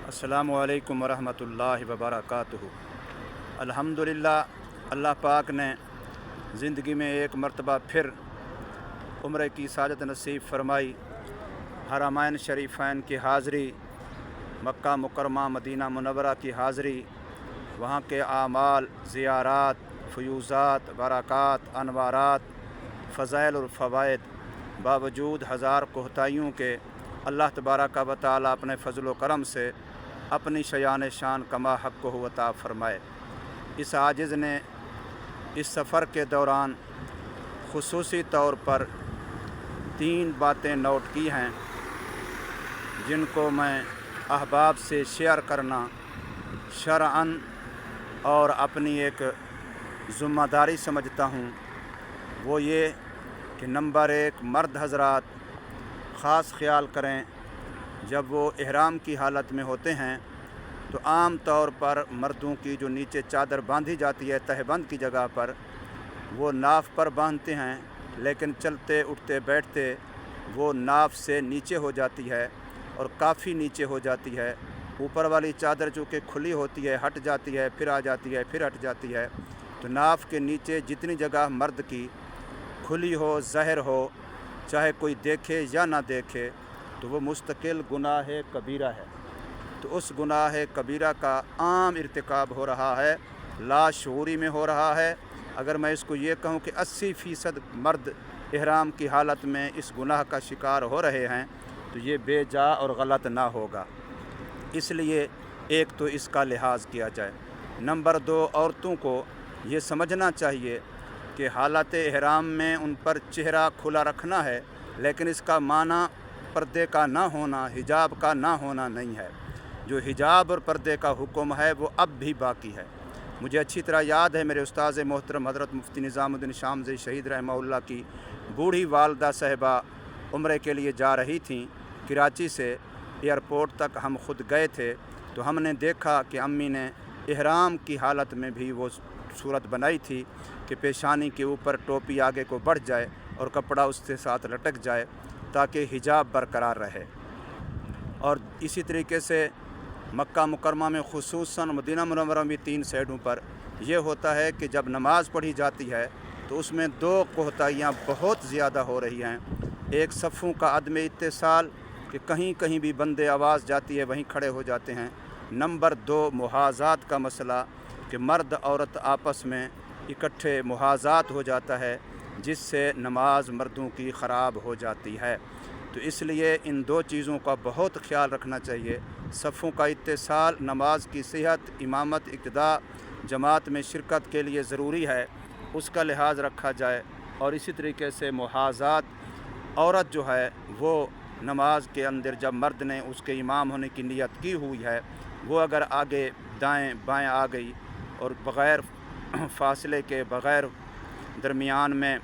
अस्सलामु अलैकुम वरहमतुल्लाहि वबरकातुहू। अल्हम्दुलिल्लाह, अल्लाह पाक ने ज़िंदगी में एक मरतबा फिर उम्र की सादत नसीब फरमाई। हरमैन शरीफ़ैन की हाज़री, मक्का मुकरमा मदीना मुनव्वरा की हाज़री, वहाँ के आमाल, ज़ियारात, फ़यूज़ात, बरक़ात, अनवारात, फ़ज़ाइल और फ़वाइद, बावजूद हज़ार कोहताइयों के अल्लाह तबारक व तआला अपने फ़ज़ल व करम से अपनी शयान शान कमा हक़ को अता फ़रमाए। इस आजिज़ ने इस सफ़र के दौरान ख़ुसूसी तौर पर 3 बातें नोट की हैं, जिनको मैं अहबाब से शेयर करना शरअन और अपनी एक ज़िम्मेदारी समझता हूँ। वो ये कि नंबर 1, मर्द हज़रात ख़ास ख़याल करें, जब वो इहराम की हालत में होते हैं तो आम तौर पर मर्दों की जो नीचे चादर बांधी जाती है तहबंद की जगह पर, वो नाफ पर बांधते हैं, लेकिन चलते उठते बैठते वो नाफ से नीचे हो जाती है और काफ़ी नीचे हो जाती है। ऊपर वाली चादर जो कि खुली होती है हट जाती है, फिर आ जाती है, फिर हट जाती है। तो नाफ के नीचे जितनी जगह मर्द की खुली हो, ज़ाहिर हो, चाहे कोई देखे या ना देखे, तो वो मुस्तकिल गुनाह कबीरा है। तो उस गुनाह कबीरा का आम इर्तिकाब हो रहा है, लाशऊरी में हो रहा है। अगर मैं इसको ये कहूँ कि 80% मर्द इहराम की हालत में इस गुनाह का शिकार हो रहे हैं, तो ये बेजा और गलत ना होगा। इसलिए एक तो इसका लिहाज किया जाए। नंबर 2, औरतों को ये समझना चाहिए कि हालत इहराम में उन पर चेहरा खुला रखना है, लेकिन इसका माना पर्दे का ना होना, हिजाब का ना होना नहीं है। जो हिजाब और पर्दे का हुक्म है वो अब भी बाकी है। मुझे अच्छी तरह याद है, मेरे उस्ताद मोहतरम हज़रत मुफ्ती निज़ामुद्दीन शामज़ई शहीद रहमहुल्लाह की बूढ़ी वालदा साहिबा उम्रे के लिए जा रही थीं। कराची से एयरपोर्ट तक हम खुद गए थे, तो हमने देखा कि अम्मी ने इहराम की हालत में भी वो सूरत बनाई थी कि पेशानी के ऊपर टोपी आगे को बढ़ जाए और कपड़ा उसके साथ लटक जाए ताकि हिजाब बरकरार रहे। और इसी तरीके से मक्का मुकरमा में ख़ुसूसन मदीना मुनव्वरा में 3 साइडों पर यह होता है कि जब नमाज़ पढ़ी जाती है तो उसमें 2 कोहताइयाँ बहुत ज़्यादा हो रही हैं। एक सफ़ों का अदम इत्तिसाल कि कहीं कहीं भी बंदे आवाज़ जाती है वहीं खड़े हो जाते हैं। नंबर 2, मुहाज़ात का मसला कि मर्द औरत आपस में इकट्ठे मुहाज़ात हो जाता है, जिससे नमाज मर्दों की ख़राब हो जाती है। तो इसलिए इन 2 चीज़ों का बहुत ख्याल रखना चाहिए। सफ़ों का इत्तिसाल नमाज की सेहत, इमामत, इक़्तिदा, जमात में शिरकत के लिए ज़रूरी है, उसका लिहाज रखा जाए। और इसी तरीके से मुहाज़ात, औरत जो है वो नमाज के अंदर जब मर्द ने उसके इमाम होने की नीयत की हुई है, वो अगर आगे दाएं बाएं आ गई और बग़ैर फासले के, बग़ैर दरमियान में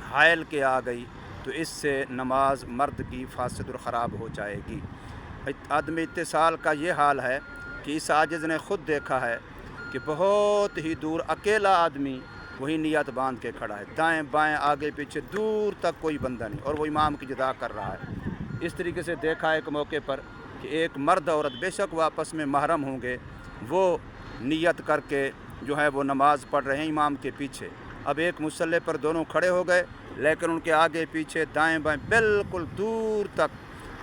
हायल के आ गई, तो इससे नमाज मर्द की फासद और ख़राब हो जाएगी। अदम इत्तिसाल का ये हाल है कि इस आजिज़ ने ख़ुद देखा है कि बहुत ही दूर अकेला आदमी वही नियत बांध के खड़ा है, दाएं बाएं आगे पीछे दूर तक कोई बंदा नहीं, और वो इमाम की जदा कर रहा है। इस तरीके से देखा है एक मौके पर कि एक मर्द औरत बेशक वो आपस में महरम होंगे, वो नियत करके जो है वो नमाज़ पढ़ रहे हैं इमाम के पीछे। अब एक मुसल्ले पर दोनों खड़े हो गए, लेकिन उनके आगे पीछे दाएं बाएं बिल्कुल दूर तक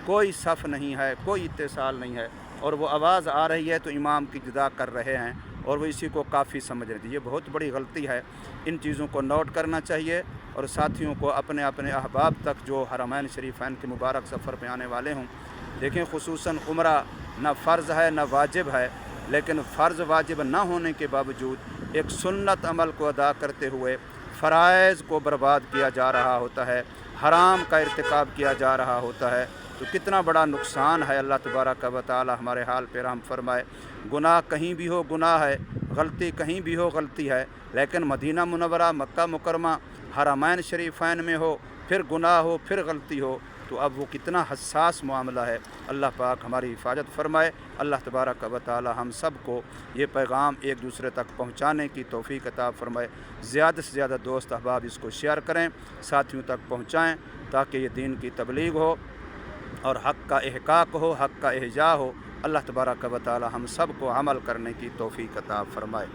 कोई सफ़ नहीं है, कोई इत्तिसाल नहीं है, और वो आवाज़ आ रही है तो इमाम की जुदा कर रहे हैं, और वो इसी को काफ़ी समझ रहे थे। ये बहुत बड़ी गलती है। इन चीज़ों को नोट करना चाहिए, और साथियों को अपने अपने अहबाब तक जो हरमैन शरीफ़ैन के मुबारक सफ़र पे आने वाले हों, देखें ख़ुसूसन उम्रा न फ़र्ज़ है न वाजिब है, लेकिन फ़र्ज़ वाजिब न होने के बावजूद एक सुन्नत अमल को अदा करते हुए फ़राइज़ को बर्बाद किया जा रहा होता है, हराम का इर्तिकाब किया जा रहा होता है, तो कितना बड़ा नुकसान है। अल्लाह तबारक व तआला हमारे हाल पे रहम फरमाए। गुनाह कहीं भी हो गुनाह है, गलती कहीं भी हो गलती है, लेकिन मदीना मुनव्वरा, मक्का मुकरमा, हरमैन शरीफ़ैन में हो, फिर गुनाह हो, फिर गलती हो, तो अब वो कितना हसास मामला है। अल्लाह पाक हमारी हिफाजत फरमाए। अल्लाह तबारक व तआला हम सब को ये पैगाम एक दूसरे तक पहुँचाने की तौफ़ीक़ अता फरमाए। ज़्यादा से ज़्यादा दोस्त अहबाब इसको शेयर करें, साथियों तक पहुँचाएँ, ताकि ये दीन की तबलीग हो और हक़ का इहक़ाक़ हो, हक़ का इहजा हो, اللہ تبارک و تعالی ہم سب کو عمل کرنے کی توفیق عطا فرمائے۔